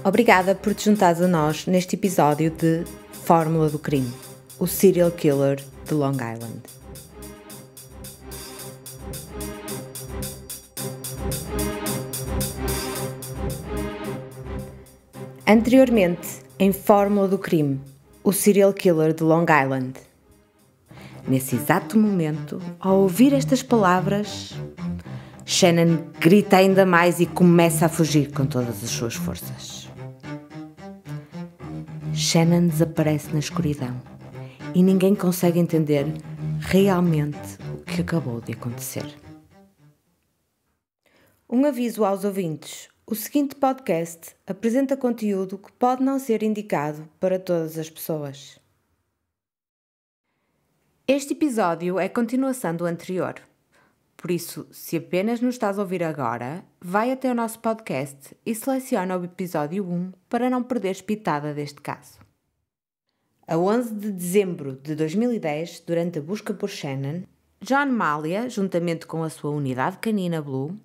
Obrigada por te juntares a nós neste episódio de Fórmula do Crime, o serial killer de Long Island. Anteriormente, em Fórmula do Crime, o serial killer de Long Island. Nesse exato momento, ao ouvir estas palavras, Shannon grita ainda mais e começa a fugir com todas as suas forças. Shannon desaparece na escuridão e ninguém consegue entender realmente o que acabou de acontecer. Um aviso aos ouvintes: o seguinte podcast apresenta conteúdo que pode não ser indicado para todas as pessoas. Este episódio é continuação do anterior. Por isso, se apenas nos estás a ouvir agora, vai até o nosso podcast e seleciona o episódio 1 para não perderes pitada deste caso. A 11 de dezembro de 2010, durante a busca por Shannon, John Malia, juntamente com a sua unidade canina Blue,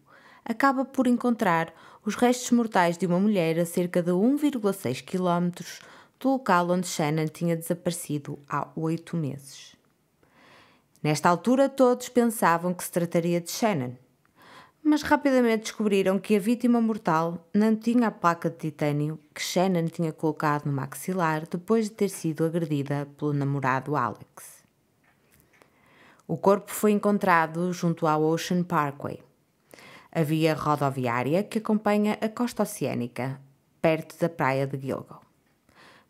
acaba por encontrar os restos mortais de uma mulher a cerca de 1,6 km do local onde Shannon tinha desaparecido há 8 meses. Nesta altura, todos pensavam que se trataria de Shannon, mas rapidamente descobriram que a vítima mortal não tinha a placa de titânio que Shannon tinha colocado no maxilar depois de ter sido agredida pelo namorado Alex. O corpo foi encontrado junto ao Ocean Parkway, a via rodoviária que acompanha a costa oceânica, perto da praia de Gilgo.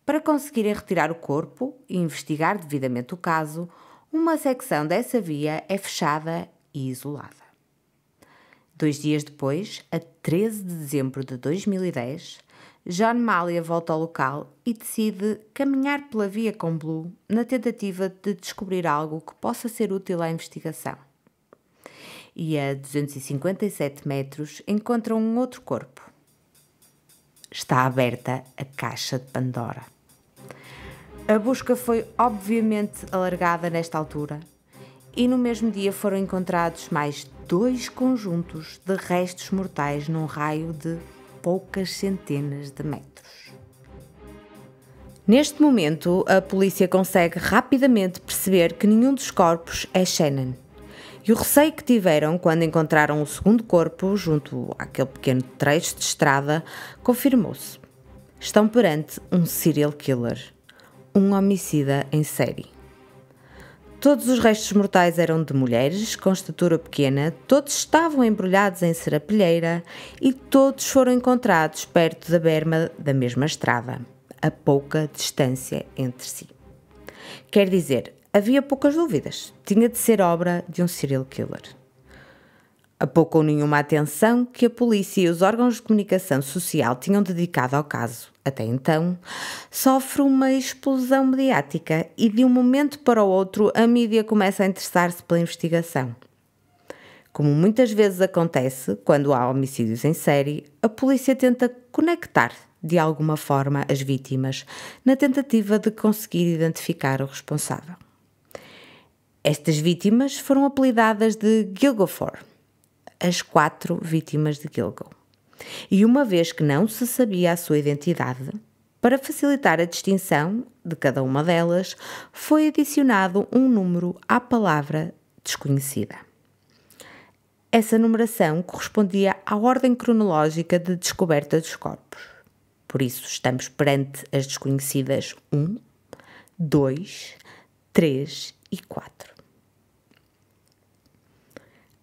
Para conseguirem retirar o corpo e investigar devidamente o caso, uma secção dessa via é fechada e isolada. 2 dias depois, a 13 de dezembro de 2010, John Malia volta ao local e decide caminhar pela via com Blue na tentativa de descobrir algo que possa ser útil à investigação. E a 257 metros encontra um outro corpo. Está aberta a caixa de Pandora. A busca foi obviamente alargada nesta altura e no mesmo dia foram encontrados mais 2 conjuntos de restos mortais num raio de poucas centenas de metros. Neste momento, a polícia consegue rapidamente perceber que nenhum dos corpos é Shannon. E o receio que tiveram quando encontraram o segundo corpo junto àquele pequeno trecho de estrada confirmou-se. Estão perante um serial killer. Um homicida em série. Todos os restos mortais eram de mulheres com estatura pequena, todos estavam embrulhados em serapilheira e todos foram encontrados perto da berma da mesma estrada, a pouca distância entre si. Quer dizer, havia poucas dúvidas, tinha de ser obra de um serial killer. A pouco ou nenhuma atenção que a polícia e os órgãos de comunicação social tinham dedicado ao caso, até então, sofre uma explosão mediática e de um momento para o outro a mídia começa a interessar-se pela investigação. Como muitas vezes acontece quando há homicídios em série, a polícia tenta conectar de alguma forma as vítimas na tentativa de conseguir identificar o responsável. Estas vítimas foram apelidadas de Gilgo 4. As 4 vítimas de Gilgo. E uma vez que não se sabia a sua identidade, para facilitar a distinção de cada uma delas, foi adicionado um número à palavra desconhecida. Essa numeração correspondia à ordem cronológica de descoberta dos corpos. Por isso, estamos perante as desconhecidas 1, 2, 3 e 4.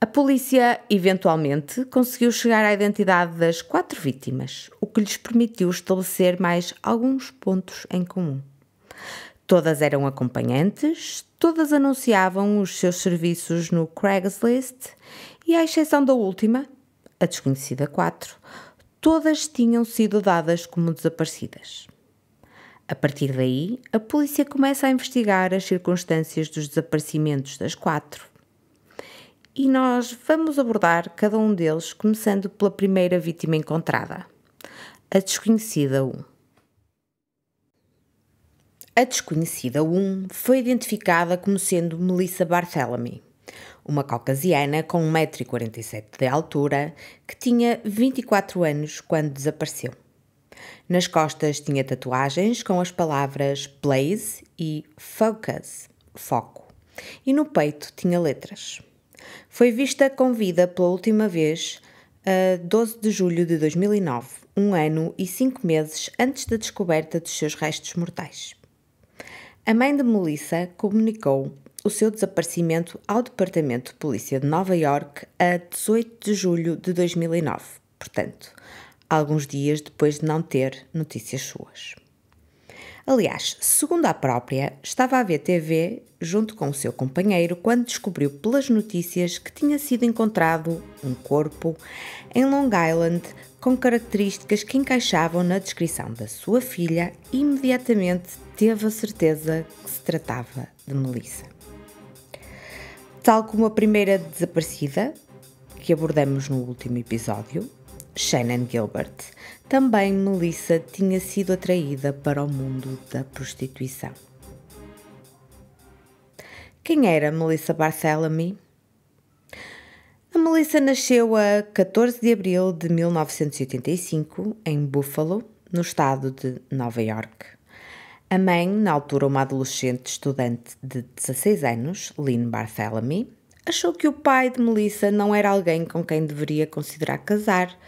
A polícia, eventualmente, conseguiu chegar à identidade das 4 vítimas, o que lhes permitiu estabelecer mais alguns pontos em comum. Todas eram acompanhantes, todas anunciavam os seus serviços no Craigslist e, à exceção da última, a desconhecida 4, todas tinham sido dadas como desaparecidas. A partir daí, a polícia começa a investigar as circunstâncias dos desaparecimentos das 4. E nós vamos abordar cada um deles, começando pela primeira vítima encontrada, a desconhecida 1. A desconhecida 1 foi identificada como sendo Melissa Barthélemy, uma caucasiana com 1,47 m de altura, que tinha 24 anos quando desapareceu. Nas costas tinha tatuagens com as palavras Blaze e Focus, foco, e no peito tinha letras. Foi vista com vida pela última vez a 12 de julho de 2009, 1 ano e 5 meses antes da descoberta dos seus restos mortais. A mãe de Melissa comunicou o seu desaparecimento ao Departamento de Polícia de Nova Iorque a 18 de julho de 2009, portanto, alguns dias depois de não ter notícias suas. Aliás, segundo a própria, estava a ver TV junto com o seu companheiro quando descobriu pelas notícias que tinha sido encontrado um corpo em Long Island com características que encaixavam na descrição da sua filha e imediatamente teve a certeza que se tratava de Melissa. Tal como a primeira desaparecida, que abordamos no último episódio, Shannan Gilbert, também Melissa tinha sido atraída para o mundo da prostituição. Quem era Melissa Barthélemy? A Melissa nasceu a 14 de abril de 1985 em Buffalo, no estado de Nova Iorque. A mãe, na altura uma adolescente estudante de 16 anos, Lynn Barthélemy, achou que o pai de Melissa não era alguém com quem deveria considerar casar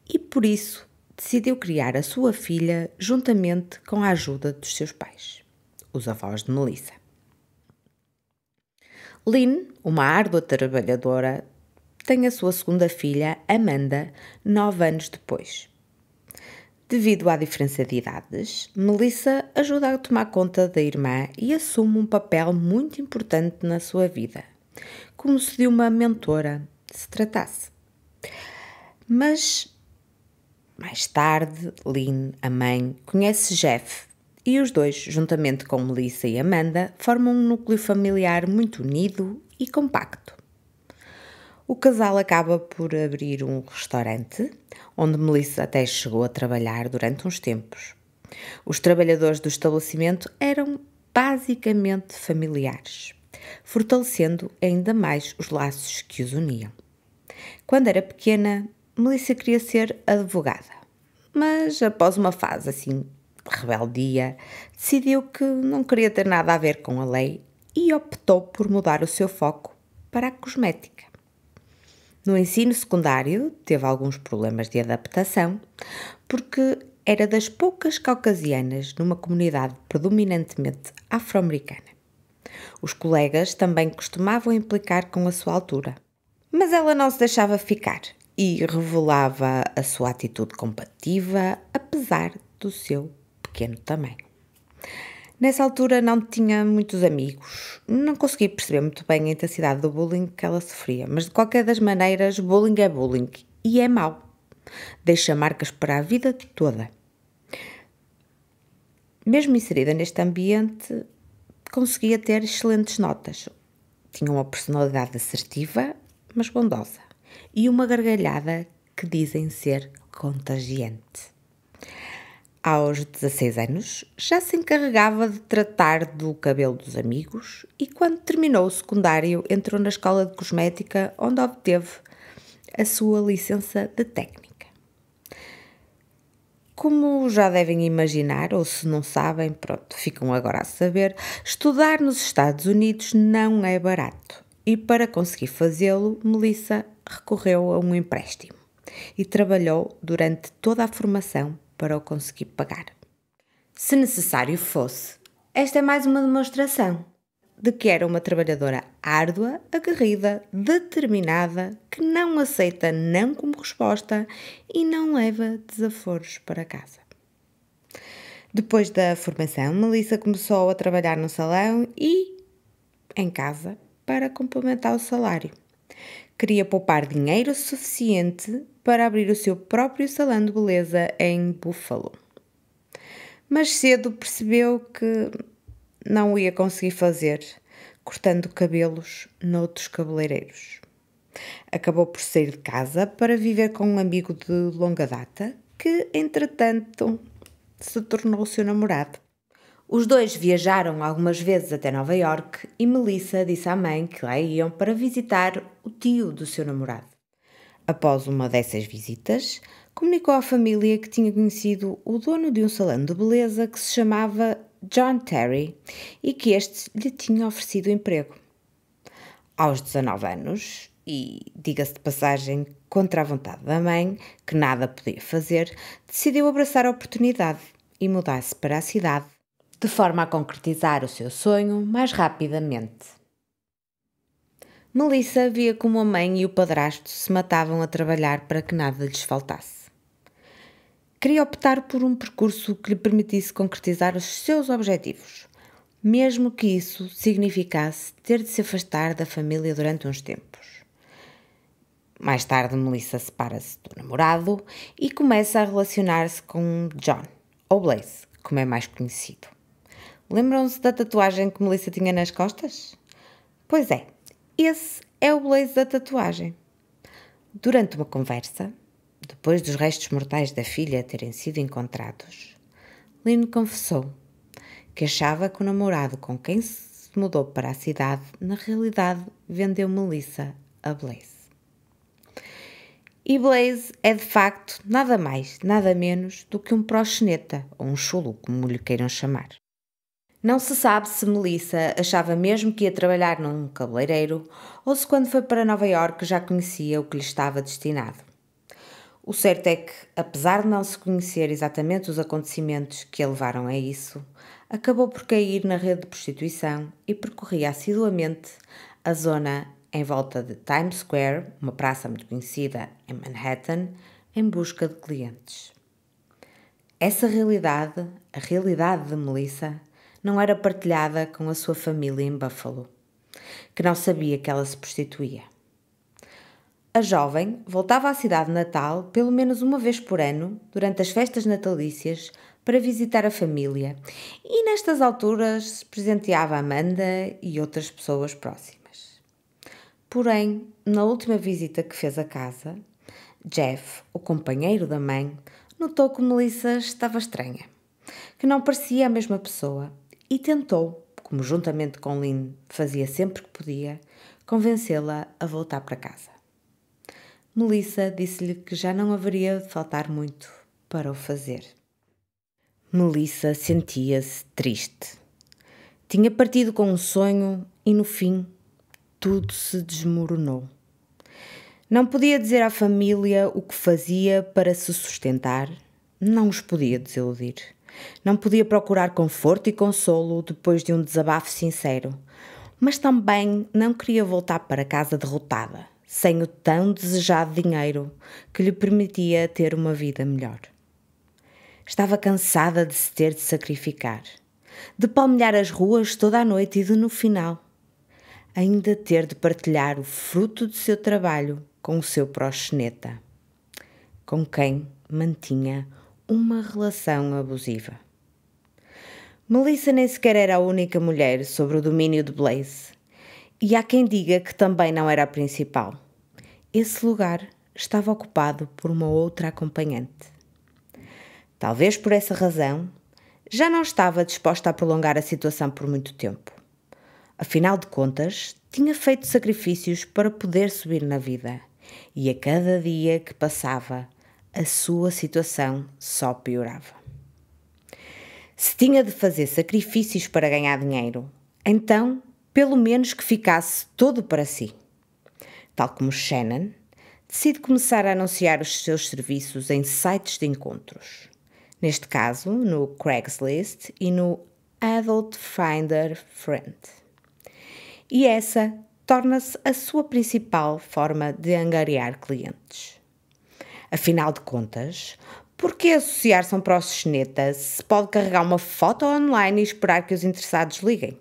e, por isso, decidiu criar a sua filha juntamente com a ajuda dos seus pais, os avós de Melissa. Lynn, uma árdua trabalhadora, tem a sua segunda filha, Amanda, 9 anos depois. Devido à diferença de idades, Melissa ajuda a tomar conta da irmã e assume um papel muito importante na sua vida, como se de uma mentora se tratasse. Mas, mais tarde, Lynn, a mãe, conhece Jeff e os dois, juntamente com Melissa e Amanda, formam um núcleo familiar muito unido e compacto. O casal acaba por abrir um restaurante, onde Melissa até chegou a trabalhar durante uns tempos. Os trabalhadores do estabelecimento eram basicamente familiares, fortalecendo ainda mais os laços que os uniam. Quando era pequena, Melissa queria ser advogada, mas após uma fase assim de rebeldia, decidiu que não queria ter nada a ver com a lei e optou por mudar o seu foco para a cosmética. No ensino secundário, teve alguns problemas de adaptação, porque era das poucas caucasianas numa comunidade predominantemente afro-americana. Os colegas também costumavam implicar com a sua altura, mas ela não se deixava ficar e revelava a sua atitude combativa, apesar do seu pequeno tamanho. Nessa altura não tinha muitos amigos, não consegui perceber muito bem a intensidade do bullying que ela sofria, mas de qualquer das maneiras, bullying é bullying e é mau. Deixa marcas para a vida toda. Mesmo inserida neste ambiente, conseguia ter excelentes notas. Tinha uma personalidade assertiva, mas bondosa, e uma gargalhada que dizem ser contagiante. Aos 16 anos, já se encarregava de tratar do cabelo dos amigos e, quando terminou o secundário, entrou na escola de cosmética, onde obteve a sua licença de técnica. Como já devem imaginar, ou se não sabem, pronto, ficam agora a saber, estudar nos Estados Unidos não é barato e, para conseguir fazê-lo, Melissa recorreu a um empréstimo e trabalhou durante toda a formação para o conseguir pagar. Se necessário fosse, esta é mais uma demonstração de que era uma trabalhadora árdua, aguerrida, determinada, que não aceita não como resposta e não leva desaforos para casa. Depois da formação, Melissa começou a trabalhar no salão e em casa para complementar o salário. Queria poupar dinheiro suficiente para abrir o seu próprio salão de beleza em Buffalo. Mas cedo percebeu que não ia conseguir fazer, cortando cabelos noutros cabeleireiros. Acabou por sair de casa para viver com um amigo de longa data, que, entretanto, se tornou o seu namorado. Os dois viajaram algumas vezes até Nova Iorque e Melissa disse à mãe que lá iam para visitar o tio do seu namorado. Após uma dessas visitas, comunicou à família que tinha conhecido o dono de um salão de beleza que se chamava John Terry e que este lhe tinha oferecido emprego. Aos 19 anos, e diga-se de passagem, contra a vontade da mãe, que nada podia fazer, decidiu abraçar a oportunidade e mudar-se para a cidade, de forma a concretizar o seu sonho mais rapidamente. Melissa via como a mãe e o padrasto se matavam a trabalhar para que nada lhes faltasse. Queria optar por um percurso que lhe permitisse concretizar os seus objetivos, mesmo que isso significasse ter de se afastar da família durante uns tempos. Mais tarde, Melissa separa-se do namorado e começa a relacionar-se com John, ou Blaze, como é mais conhecido. Lembram-se da tatuagem que Melissa tinha nas costas? Pois é, esse é o Blaze da tatuagem. Durante uma conversa, depois dos restos mortais da filha terem sido encontrados, Lynn confessou que achava que o namorado com quem se mudou para a cidade, na realidade, vendeu Melissa a Blaze. E Blaze é, de facto, nada mais, nada menos do que um proxeneta, ou um chulo, como lhe queiram chamar. Não se sabe se Melissa achava mesmo que ia trabalhar num cabeleireiro ou se quando foi para Nova Iorque já conhecia o que lhe estava destinado. O certo é que, apesar de não se conhecer exatamente os acontecimentos que a levaram a isso, acabou por cair na rede de prostituição e percorria assiduamente a zona em volta de Times Square, uma praça muito conhecida em Manhattan, em busca de clientes. Essa realidade, a realidade de Melissa, não era partilhada com a sua família em Buffalo, que não sabia que ela se prostituía. A jovem voltava à cidade natal pelo menos uma vez por ano, durante as festas natalícias, para visitar a família e nestas alturas presenteava Amanda e outras pessoas próximas. Porém, na última visita que fez à casa, Jeff, o companheiro da mãe, notou que Melissa estava estranha, que não parecia a mesma pessoa e tentou, como juntamente com Lynn fazia sempre que podia, convencê-la a voltar para casa. Melissa disse-lhe que já não haveria de faltar muito para o fazer. Melissa sentia-se triste. Tinha partido com um sonho e, no fim, tudo se desmoronou. Não podia dizer à família o que fazia para se sustentar, não os podia desiludir. Não podia procurar conforto e consolo depois de um desabafo sincero, mas também não queria voltar para casa derrotada, sem o tão desejado dinheiro que lhe permitia ter uma vida melhor. Estava cansada de se ter de sacrificar, de palmilhar as ruas toda a noite e de, no final, ainda ter de partilhar o fruto do seu trabalho com o seu proxeneta, com quem mantinha uma relação abusiva. Melissa nem sequer era a única mulher sobre o domínio de Blaze, e há quem diga que também não era a principal. Esse lugar estava ocupado por uma outra acompanhante. Talvez por essa razão, já não estava disposta a prolongar a situação por muito tempo. Afinal de contas, tinha feito sacrifícios para poder subir na vida, e a cada dia que passava, a sua situação só piorava. Se tinha de fazer sacrifícios para ganhar dinheiro, então, pelo menos que ficasse todo para si. Tal como Shannon, decide começar a anunciar os seus serviços em sites de encontros. Neste caso, no Craigslist e no Adult Finder Friend. E essa torna-se a sua principal forma de angariar clientes. Afinal de contas, por que associar-se a um proxeneta se pode carregar uma foto online e esperar que os interessados liguem?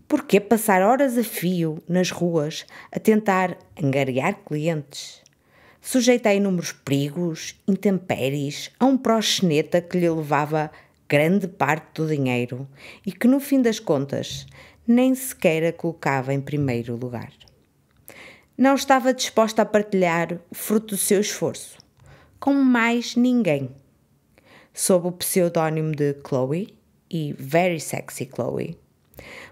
Por que passar horas a fio nas ruas a tentar angariar clientes? Sujeita a inúmeros perigos, intempéries, a um proxeneta que lhe levava grande parte do dinheiro e que, no fim das contas, nem sequer a colocava em primeiro lugar. Não estava disposta a partilhar o fruto do seu esforço com mais ninguém. Sob o pseudónimo de Chloe e Very Sexy Chloe,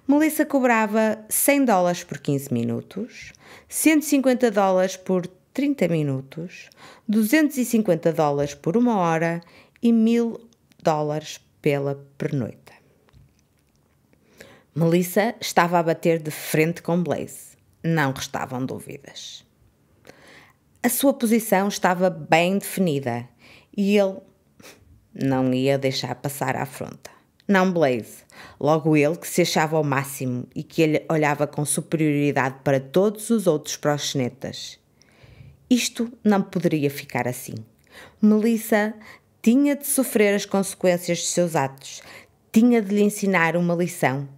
Melissa cobrava $100 por 15 minutos, $150 por 30 minutos, $250 por 1 hora e $1.000 pela pernoita. Melissa estava a bater de frente com Blaze. Não restavam dúvidas. A sua posição estava bem definida e ele não ia deixar passar à afronta. Não Blaze, logo ele que se achava ao máximo e que ele olhava com superioridade para todos os outros proxenetas. Isto não poderia ficar assim. Melissa tinha de sofrer as consequências de seus atos, tinha de lhe ensinar uma lição,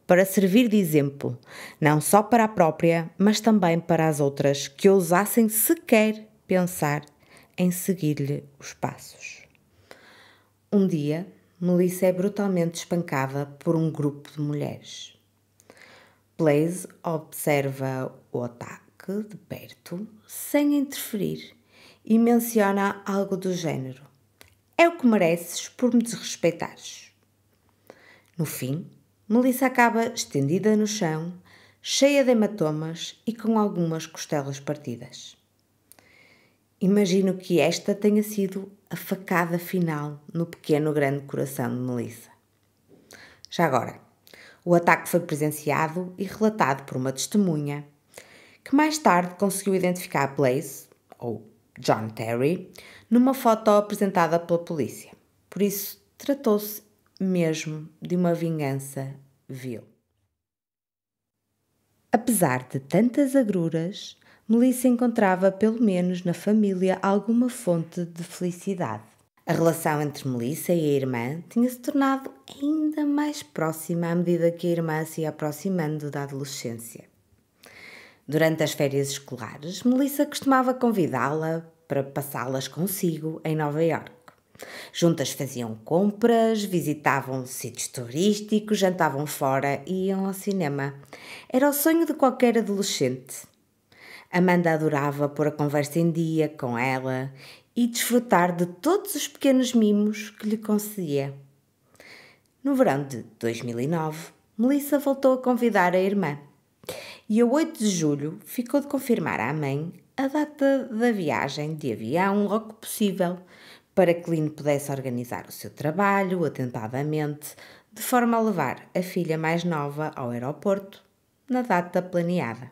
para servir de exemplo, não só para a própria, mas também para as outras que ousassem sequer pensar em seguir-lhe os passos. Um dia, Melissa é brutalmente espancada por um grupo de mulheres. Blaze observa o ataque de perto, sem interferir, e menciona algo do género: "É o que mereces por me desrespeitares." No fim, Melissa acaba estendida no chão, cheia de hematomas e com algumas costelas partidas. Imagino que esta tenha sido a facada final no pequeno grande coração de Melissa. Já agora, o ataque foi presenciado e relatado por uma testemunha, que mais tarde conseguiu identificar Blaze, ou John Terry, numa foto apresentada pela polícia. Por isso, tratou-se mesmo de uma vingança vil. Apesar de tantas agruras, Melissa encontrava, pelo menos na família, alguma fonte de felicidade. A relação entre Melissa e a irmã tinha-se tornado ainda mais próxima à medida que a irmã se ia aproximando da adolescência. Durante as férias escolares, Melissa costumava convidá-la para passá-las consigo em Nova Iorque. Juntas faziam compras, visitavam sítios turísticos, jantavam fora e iam ao cinema. Era o sonho de qualquer adolescente. Amanda adorava pôr a conversa em dia com ela e desfrutar de todos os pequenos mimos que lhe concedia. No verão de 2009, Melissa voltou a convidar a irmã e a 8 de julho ficou de confirmar à mãe a data da viagem de avião logo que possível, para que Lynn pudesse organizar o seu trabalho atentadamente, de forma a levar a filha mais nova ao aeroporto na data planeada.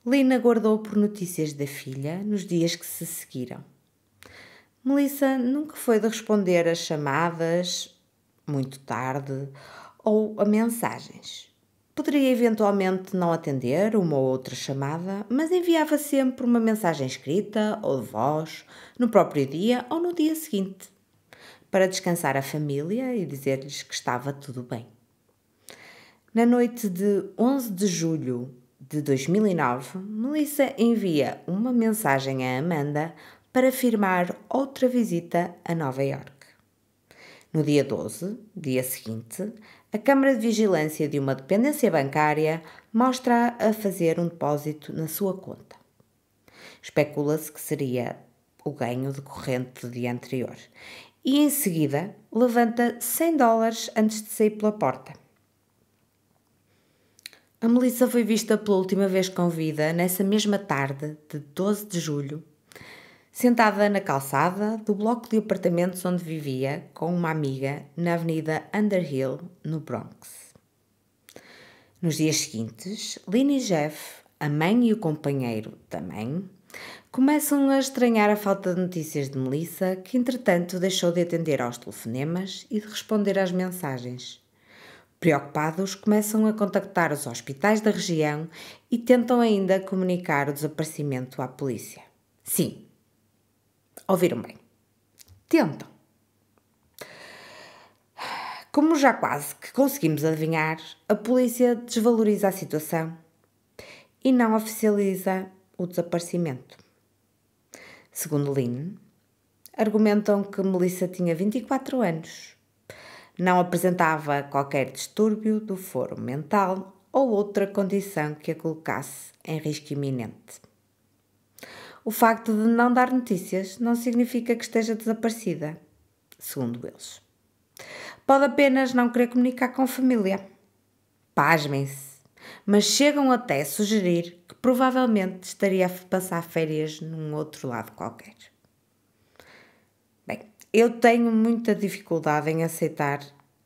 Lynn aguardou por notícias da filha nos dias que se seguiram. Melissa nunca foi de responder a chamadas, muito tarde, ou a mensagens. Poderia eventualmente não atender uma ou outra chamada, mas enviava sempre uma mensagem escrita ou de voz, no próprio dia ou no dia seguinte, para descansar a família e dizer-lhes que estava tudo bem. Na noite de 11 de julho de 2009, Melissa envia uma mensagem a Amanda para firmar outra visita a Nova Iorque. No dia 12, dia seguinte, a câmara de vigilância de uma dependência bancária mostra-a a fazer um depósito na sua conta. Especula-se que seria o ganho decorrente do dia anterior e, em seguida, levanta $100 antes de sair pela porta. A Melissa foi vista pela última vez com vida nessa mesma tarde de 12 de julho, sentada na calçada do bloco de apartamentos onde vivia com uma amiga na Avenida Underhill, no Bronx. Nos dias seguintes, Lynn e Jeff, a mãe e o companheiro também, começam a estranhar a falta de notícias de Melissa, que entretanto deixou de atender aos telefonemas e de responder às mensagens. Preocupados, começam a contactar os hospitais da região e tentam ainda comunicar o desaparecimento à polícia. Sim, ouviram bem. Tentam. Como já quase que conseguimos adivinhar, a polícia desvaloriza a situação e não oficializa o desaparecimento. Segundo Lynn, argumentam que Melissa tinha 24 anos, não apresentava qualquer distúrbio do foro mental ou outra condição que a colocasse em risco iminente. O facto de não dar notícias não significa que esteja desaparecida, segundo eles. Pode apenas não querer comunicar com a família. Pasmem-se. mas chegam até a sugerir que provavelmente estaria a passar férias num outro lado qualquer. Bem, eu tenho muita dificuldade em aceitar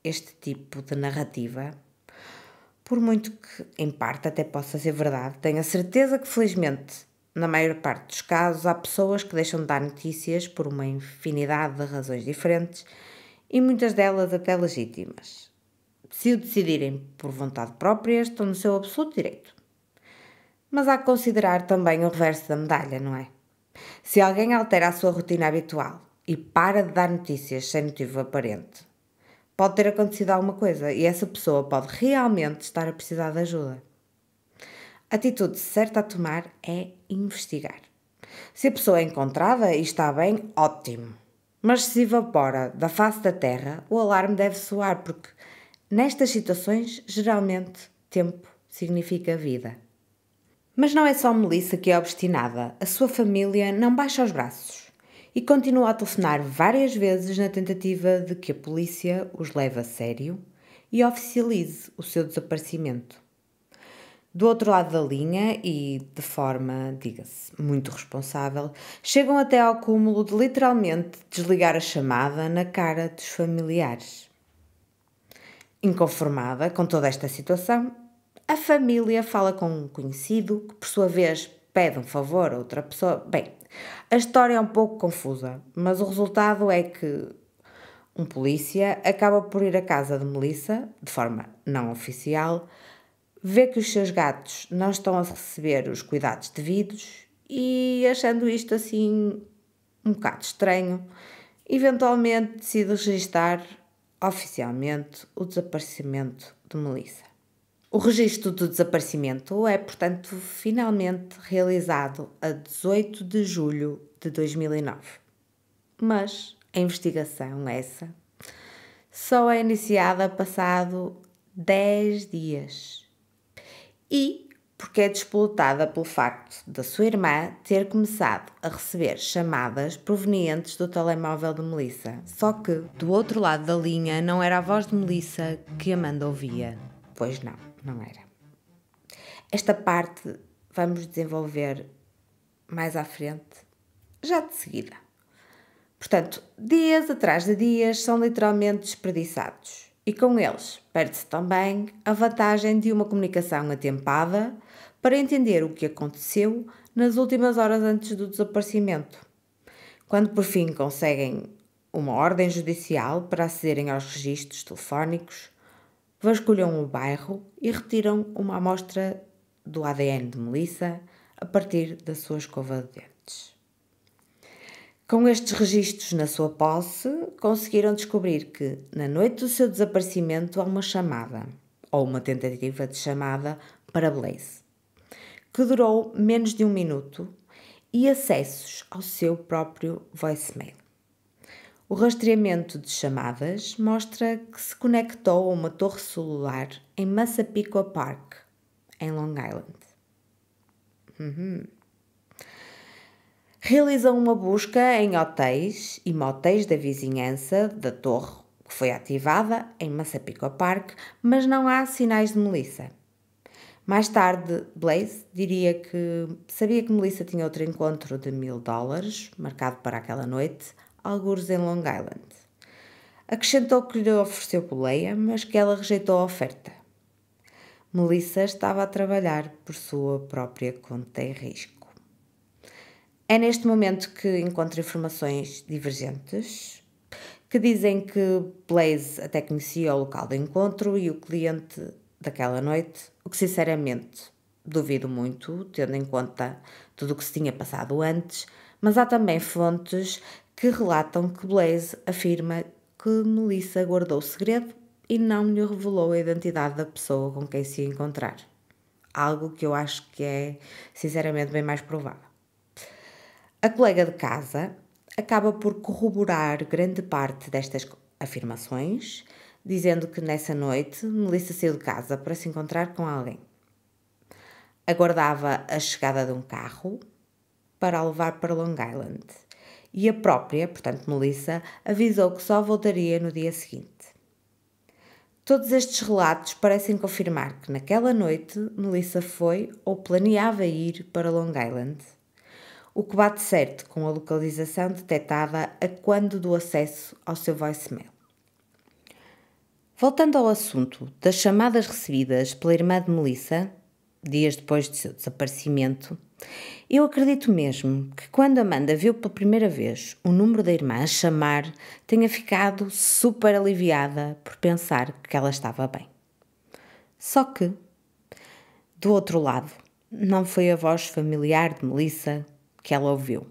este tipo de narrativa, por muito que, em parte, até possa ser verdade. Tenho a certeza que, felizmente, na maior parte dos casos, há pessoas que deixam de dar notícias por uma infinidade de razões diferentes e muitas delas até legítimas. Se o decidirem por vontade própria, estão no seu absoluto direito. Mas há que considerar também o reverso da medalha, não é? Se alguém altera a sua rotina habitual e para de dar notícias sem motivo aparente, pode ter acontecido alguma coisa e essa pessoa pode realmente estar a precisar de ajuda. A atitude certa a tomar é investigar. Se a pessoa é encontrada e está bem, ótimo. Mas se evapora da face da terra, o alarme deve soar, porque nestas situações, geralmente, tempo significa vida. Mas não é só Melissa que é obstinada. A sua família não baixa os braços e continua a telefonar várias vezes na tentativa de que a polícia os leve a sério e oficialize o seu desaparecimento. Do outro lado da linha e de forma, diga-se, muito responsável, chegam até ao cúmulo de literalmente desligar a chamada na cara dos familiares. Inconformada com toda esta situação, a família fala com um conhecido que, por sua vez, pede um favor a outra pessoa. Bem, a história é um pouco confusa, mas o resultado é que um polícia acaba por ir à casa de Melissa, de forma não oficial, vê que os seus gatos não estão a receber os cuidados devidos e, achando isto assim um bocado estranho, eventualmente decide registar oficialmente o desaparecimento de Melissa. O registro do desaparecimento é, portanto, finalmente realizado a 18 de julho de 2009. Mas a investigação essa só é iniciada passado 10 dias. E porque é despolutada pelo facto da sua irmã ter começado a receber chamadas provenientes do telemóvel de Melissa. Só que, do outro lado da linha, não era a voz de Melissa que Amanda ouvia. Pois não, não era. Esta parte vamos desenvolver mais à frente, já de seguida. Portanto, dias atrás de dias são literalmente desperdiçados. E com eles perde-se também a vantagem de uma comunicação atempada para entender o que aconteceu nas últimas horas antes do desaparecimento. Quando por fim conseguem uma ordem judicial para acederem aos registros telefónicos, vasculham o bairro e retiram uma amostra do ADN de Melissa a partir da sua escova de dentes. Com estes registros na sua posse, conseguiram descobrir que, na noite do seu desaparecimento, há uma chamada, ou uma tentativa de chamada, para Blaze, que durou menos de 1 minuto, e acessos ao seu próprio voicemail. O rastreamento de chamadas mostra que se conectou a uma torre celular em Massapequa Park, em Long Island. Realizam uma busca em hotéis e motéis da vizinhança da torre, que foi ativada em Massapequa Park, mas não há sinais de Melissa. Mais tarde, Blaze diria que sabia que Melissa tinha outro encontro de $1000, marcado para aquela noite, algures em Long Island. Acrescentou que lhe ofereceu boleia, mas que ela rejeitou a oferta. Melissa estava a trabalhar por sua própria conta e risco. É neste momento que encontro informações divergentes, que dizem que Blaze até conhecia o local do encontro e o cliente daquela noite, o que sinceramente duvido muito, tendo em conta tudo o que se tinha passado antes, mas há também fontes que relatam que Blaze afirma que Melissa guardou o segredo e não lhe revelou a identidade da pessoa com quem se ia encontrar. Algo que eu acho que é, sinceramente, bem mais provável. A colega de casa acaba por corroborar grande parte destas afirmações, dizendo que nessa noite Melissa saiu de casa para se encontrar com alguém. Aguardava a chegada de um carro para a levar para Long Island e a própria, portanto Melissa, avisou que só voltaria no dia seguinte. Todos estes relatos parecem confirmar que naquela noite Melissa foi ou planeava ir para Long Island, o que bate certo com a localização detectada a quando do acesso ao seu voicemail. Voltando ao assunto das chamadas recebidas pela irmã de Melissa, dias depois de seu desaparecimento, eu acredito mesmo que quando Amanda viu pela primeira vez o número da irmã a chamar, tenha ficado super aliviada por pensar que ela estava bem. Só que, do outro lado, não foi a voz familiar de Melissa que ela ouviu.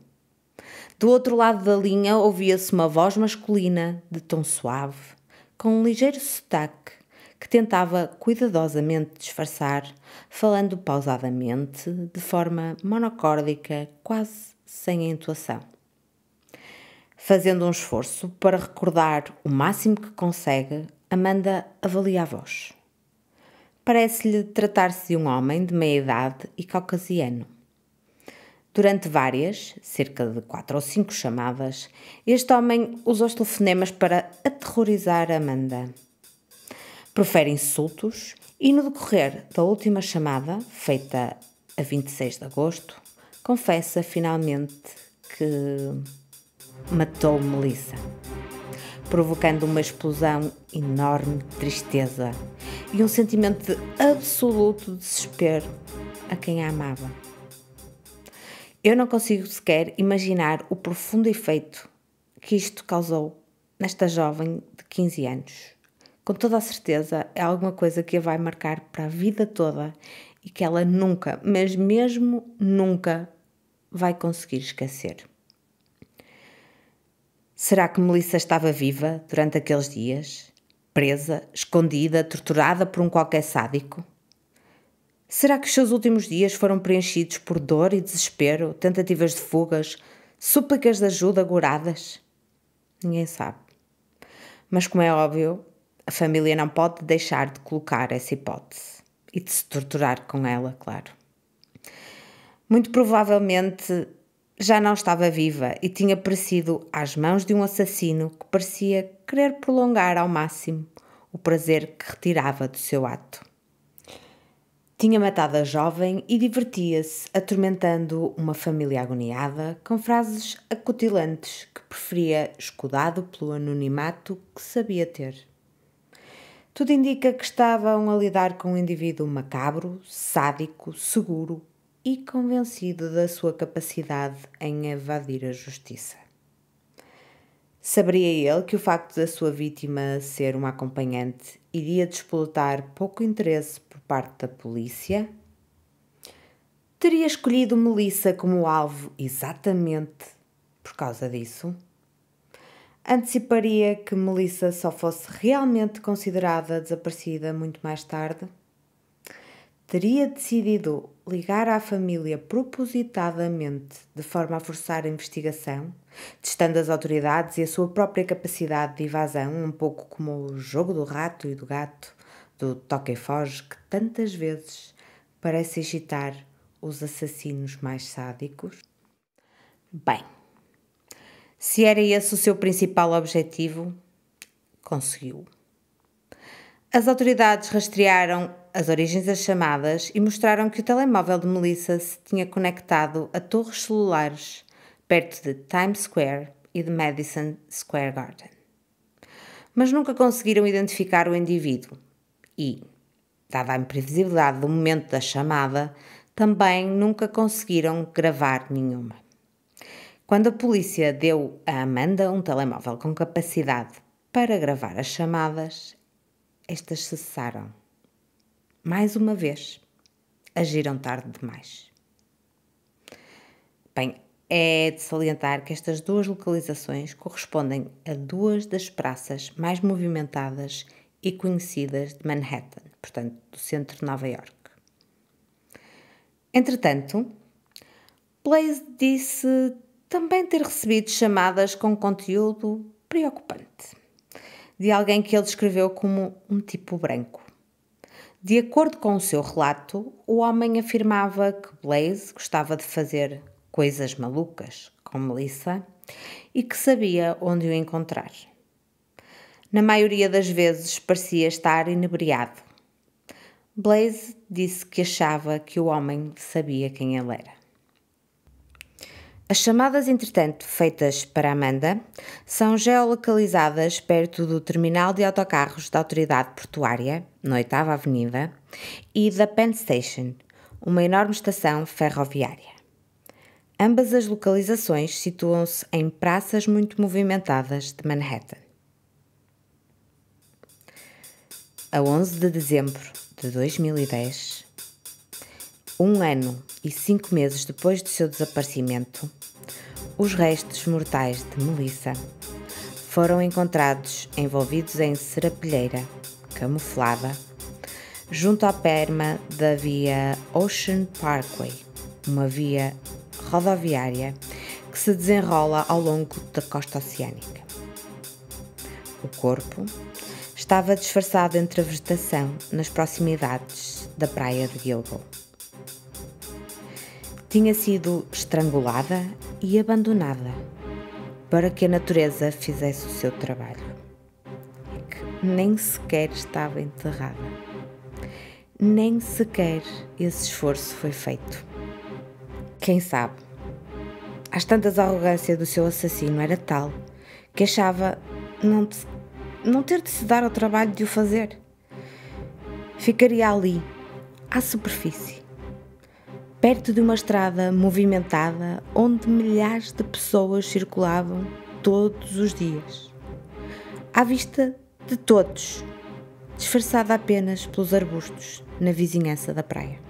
Do outro lado da linha ouvia-se uma voz masculina de tom suave, com um ligeiro sotaque, que tentava cuidadosamente disfarçar, falando pausadamente, de forma monocórdica, quase sem entoação. Fazendo um esforço para recordar o máximo que consegue, Amanda avalia a voz. Parece-lhe tratar-se de um homem de meia-idade e caucasiano. Durante várias, cerca de 4 ou 5 chamadas, este homem usa os telefonemas para aterrorizar Amanda. Profere insultos e, no decorrer da última chamada, feita a 26 de agosto, confessa finalmente que matou Melissa, provocando uma explosão enorme de tristeza e um sentimento de absoluto desespero a quem a amava. Eu não consigo sequer imaginar o profundo efeito que isto causou nesta jovem de 15 anos. Com toda a certeza é alguma coisa que a vai marcar para a vida toda e que ela nunca, mas mesmo nunca, vai conseguir esquecer. Será que Melissa estava viva durante aqueles dias? Presa, escondida, torturada por um qualquer sádico? Será que os seus últimos dias foram preenchidos por dor e desespero, tentativas de fugas, súplicas de ajuda agoradas? Ninguém sabe. Mas, como é óbvio, a família não pode deixar de colocar essa hipótese e de se torturar com ela, claro. Muito provavelmente já não estava viva e tinha perecido às mãos de um assassino que parecia querer prolongar ao máximo o prazer que retirava do seu ato. Tinha matado a jovem e divertia-se atormentando uma família agoniada com frases acutilantes que preferia escudado pelo anonimato que sabia ter. Tudo indica que estavam a lidar com um indivíduo macabro, sádico, seguro e convencido da sua capacidade em evadir a justiça. Saberia ele que o facto da sua vítima ser uma acompanhante iria despoletar pouco interesse por parte da polícia? Teria escolhido Melissa como alvo exatamente por causa disso? Anteciparia que Melissa só fosse realmente considerada desaparecida muito mais tarde? Teria decidido ligar à família propositadamente de forma a forçar a investigação, testando as autoridades e a sua própria capacidade de evasão, um pouco como o jogo do rato e do gato, do toca e foge, que tantas vezes parece excitar os assassinos mais sádicos? Bem, se era esse o seu principal objetivo, conseguiu. As autoridades rastrearam as origens das chamadas e mostraram que o telemóvel de Melissa se tinha conectado a torres celulares perto de Times Square e de Madison Square Garden. Mas nunca conseguiram identificar o indivíduo e, dada a imprevisibilidade do momento da chamada, também nunca conseguiram gravar nenhuma. Quando a polícia deu a Amanda um telemóvel com capacidade para gravar as chamadas, estas cessaram. Mais uma vez, agiram tarde demais. Bem, é de salientar que estas duas localizações correspondem a duas das praças mais movimentadas e conhecidas de Manhattan, portanto, do centro de Nova Iorque. Entretanto, Blaze disse também ter recebido chamadas com conteúdo preocupante, de alguém que ele descreveu como um tipo branco. De acordo com o seu relato, o homem afirmava que Blaze gostava de fazer coisas malucas com Melissa e que sabia onde o encontrar. Na maioria das vezes parecia estar inebriado. Blaze disse que achava que o homem sabia quem ele era. As chamadas, entretanto, feitas para Amanda, são geolocalizadas perto do terminal de autocarros da Autoridade Portuária, na 8ª Avenida, e da Penn Station, uma enorme estação ferroviária. Ambas as localizações situam-se em praças muito movimentadas de Manhattan. A 11 de dezembro de 2010, 1 ano e 5 meses depois do seu desaparecimento, os restos mortais de Melissa foram encontrados envolvidos em serapilheira camuflada junto à perma da via Ocean Parkway, uma via rodoviária que se desenrola ao longo da costa oceânica. O corpo estava disfarçado entre a vegetação nas proximidades da praia de Gilgo. Tinha sido estrangulada e abandonada para que a natureza fizesse o seu trabalho. E que nem sequer estava enterrada. Nem sequer esse esforço foi feito. Quem sabe? Às tantas, a arrogância do seu assassino era tal que achava não ter de se dar ao trabalho de o fazer. Ficaria ali, à superfície, perto de uma estrada movimentada onde milhares de pessoas circulavam todos os dias, à vista de todos, disfarçada apenas pelos arbustos na vizinhança da praia.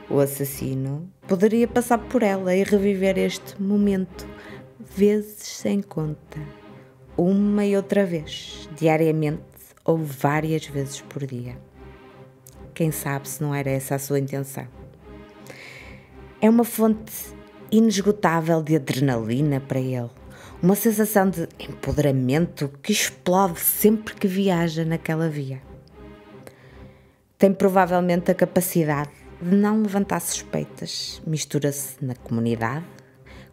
O assassino poderia passar por ela e reviver este momento vezes sem conta, uma e outra vez, diariamente ou várias vezes por dia. Quem sabe se não era essa a sua intenção? É uma fonte inesgotável de adrenalina para ele, uma sensação de empoderamento que explode sempre que viaja naquela via. Tem provavelmente a capacidade de não levantar suspeitas, mistura-se na comunidade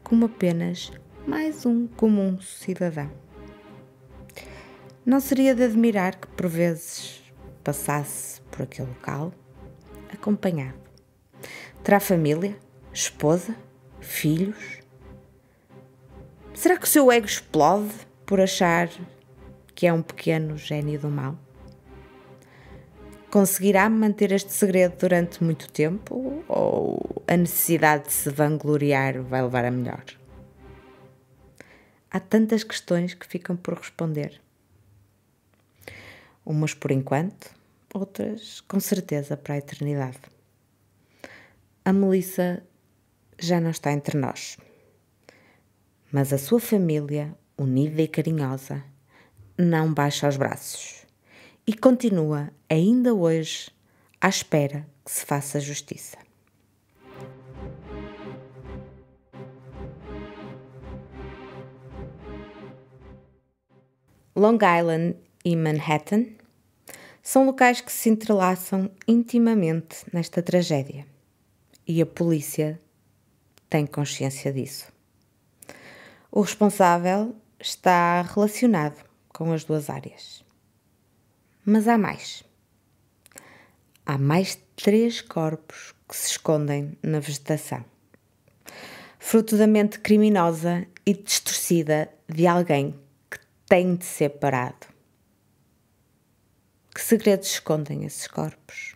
como apenas mais um comum cidadão. Não seria de admirar que por vezes passasse por aquele local acompanhado. Terá família, esposa, filhos? Será que o seu ego explode por achar que é um pequeno gênio do mal? Conseguirá manter este segredo durante muito tempo ou a necessidade de se vangloriar vai levar a melhor? Há tantas questões que ficam por responder. Umas por enquanto, outras com certeza para a eternidade. A Melissa já não está entre nós, mas a sua família, unida e carinhosa, não baixa os braços e continua ainda hoje à espera que se faça justiça. Long Island e Manhattan são locais que se entrelaçam intimamente nesta tragédia e a polícia tem consciência disso. O responsável está relacionado com as duas áreas. Mas há mais. Há mais 3 corpos que se escondem na vegetação, fruto da mente criminosa e distorcida de alguém que tem de ser parado. Que segredos escondem esses corpos?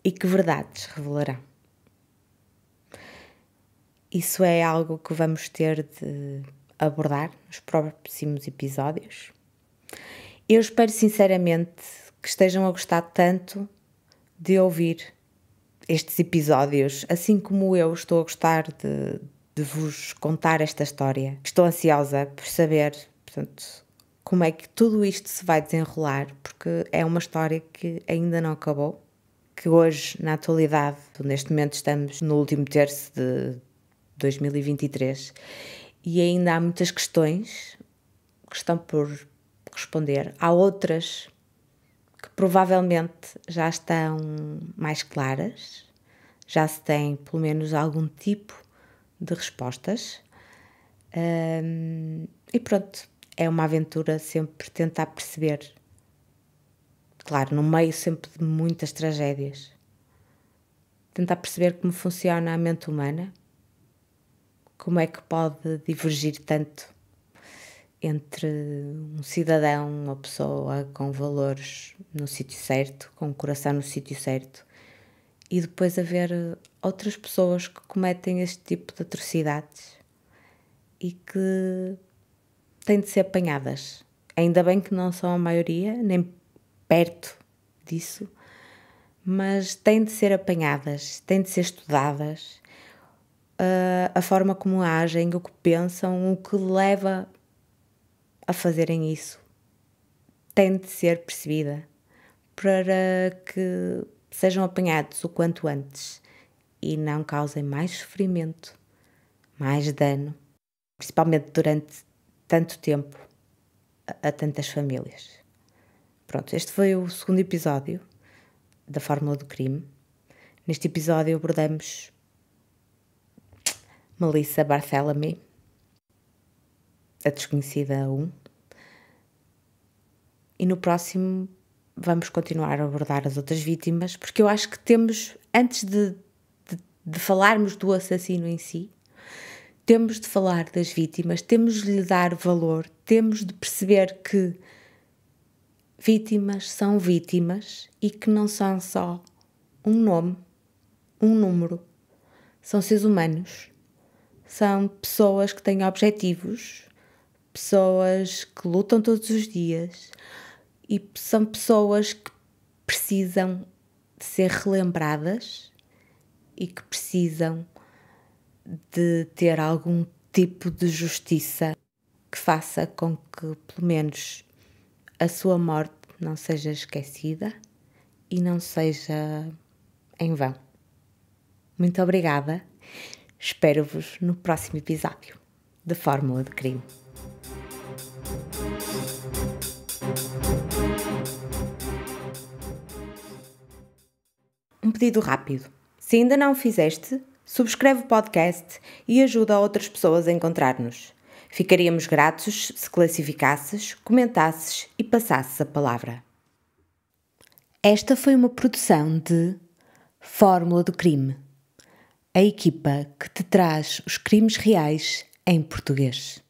E que verdades revelarão? Isso é algo que vamos ter de abordar nos próximos episódios. Eu espero sinceramente que estejam a gostar tanto de ouvir estes episódios, assim como eu estou a gostar de vos contar esta história. Estou ansiosa por saber, portanto, como é que tudo isto se vai desenrolar, porque é uma história que ainda não acabou, que hoje, na atualidade, neste momento estamos no último terço de 2023 e ainda há muitas questões que estão por responder. Há outras que provavelmente já estão mais claras, já se tem pelo menos algum tipo de respostas. E pronto, é uma aventura sempre tentar perceber, claro, no meio sempre de muitas tragédias, tentar perceber como funciona a mente humana, como é que pode divergir tanto entre um cidadão, uma pessoa com valores no sítio certo, com o coração no sítio certo, e depois haver outras pessoas que cometem este tipo de atrocidades e que têm de ser apanhadas. Ainda bem que não são a maioria, nem perto disso, mas têm de ser apanhadas, têm de ser estudadas, a forma como agem, o que pensam, o que leva a fazerem isso, tem de ser percebida para que sejam apanhados o quanto antes e não causem mais sofrimento, mais dano, principalmente durante tanto tempo a tantas famílias. Pronto, este foi o segundo episódio da Fórmula do Crime. Neste episódio abordamos Melissa Barthélemy, a desconhecida 1. E no próximo vamos continuar a abordar as outras vítimas, porque eu acho que temos, antes de falarmos do assassino em si, temos de falar das vítimas, temos de lhe dar valor, temos de perceber que vítimas são vítimas e que não são só um nome, um número. São seres humanos, são pessoas que têm objetivos, pessoas que lutam todos os dias e são pessoas que precisam de ser relembradas e que precisam de ter algum tipo de justiça que faça com que, pelo menos, a sua morte não seja esquecida e não seja em vão. Muito obrigada. Espero-vos no próximo episódio de Fórmula de Crime. Um pedido rápido. Se ainda não o fizeste, subscreve o podcast e ajuda outras pessoas a encontrar-nos. Ficaríamos gratos se classificasses, comentasses e passasses a palavra. Esta foi uma produção de Fórmula do Crime, a equipa que te traz os crimes reais em português.